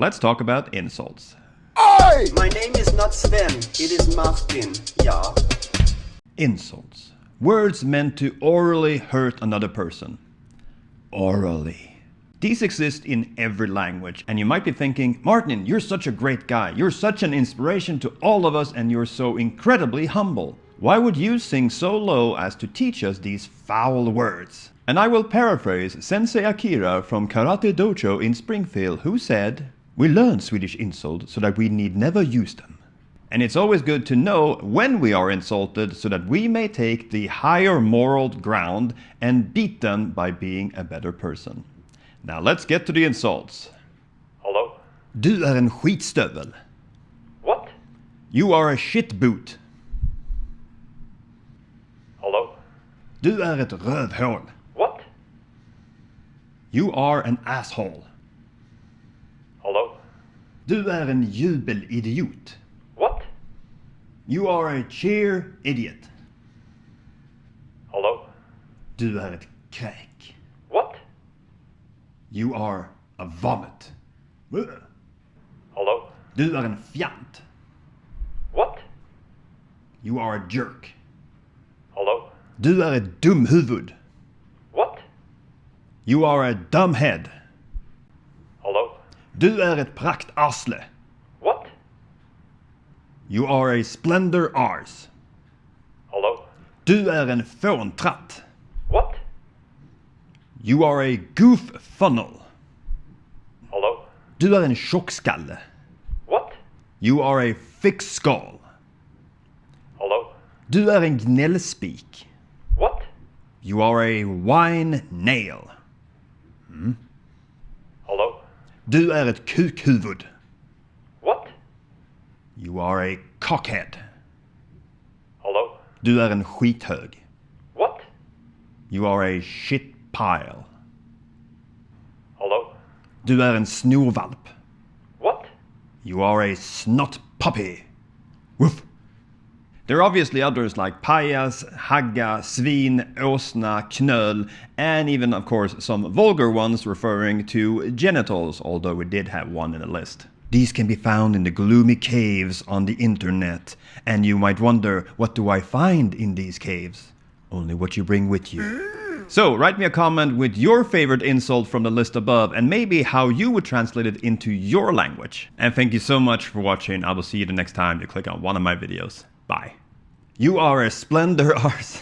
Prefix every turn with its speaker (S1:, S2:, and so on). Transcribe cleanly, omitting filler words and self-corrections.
S1: let's talk about insults.
S2: Oi! My name is not Sven, it is Martin, ja.
S1: Insults. Words meant to orally hurt another person. Orally. These exist in every language, and you might be thinking, Martin, you're such a great guy, you're such an inspiration to all of us, and you're so incredibly humble. Why would you sink so low as to teach us these foul words? And I will paraphrase Sensei Akira from Karate Dojo in Springfield, who said, "We learn Swedish insults so that we need never use them." And it's always good to know when we are insulted so that we may take the higher moral ground and beat them by being a better person. Now let's get to the insults.
S3: Hello?
S1: Du är en skitstövel.
S3: What?
S1: You are a shit boot.
S3: Hello?
S1: Du är ett rövhål.
S3: What?
S1: You are an asshole.
S3: Hello?
S1: Du är en jubelidiot.
S3: What?
S1: You are a cheer idiot.
S3: Hello?
S1: Du är ett kräk.
S3: What?
S1: You are a vomit.
S3: Hello?
S1: Du är en fjant.
S3: What?
S1: You are a jerk.
S3: Hello?
S1: Du är ett dumhuvud.
S3: What?
S1: You are a dumbhead.
S3: Hello?
S1: Du är ett praktarsle.
S3: What?
S1: You are a splendor arse.
S3: Hello?
S1: Du är en fåntratt.
S3: What?
S1: You are a goof funnel.
S3: Hello?
S1: Du är en tjockskalle.
S3: What?
S1: You are a thick skull.
S3: Hello?
S1: Du är en gnällspik.
S3: What?
S1: You are a wine nail.
S3: Hello?
S1: Du är ett kukhuvud.
S3: What?
S1: You are a cockhead.
S3: Hello?
S1: Du är en skithög.
S3: What?
S1: You are a shit pile.
S3: Hello?
S1: Du är en snorvalp.
S3: What?
S1: You are a snot puppy. Woof. There are obviously others like pajas, hagga, svin, åsna, knöl, and even of course some vulgar ones referring to genitals, although we did have one in the list. These can be found in the gloomy caves on the internet, and you might wonder, what do I find in these caves? Only what you bring with you. So, write me a comment with your favorite insult from the list above, and maybe how you would translate it into your language. And thank you so much for watching. I will see you the next time you click on one of my videos. Bye. You are a splendor arse.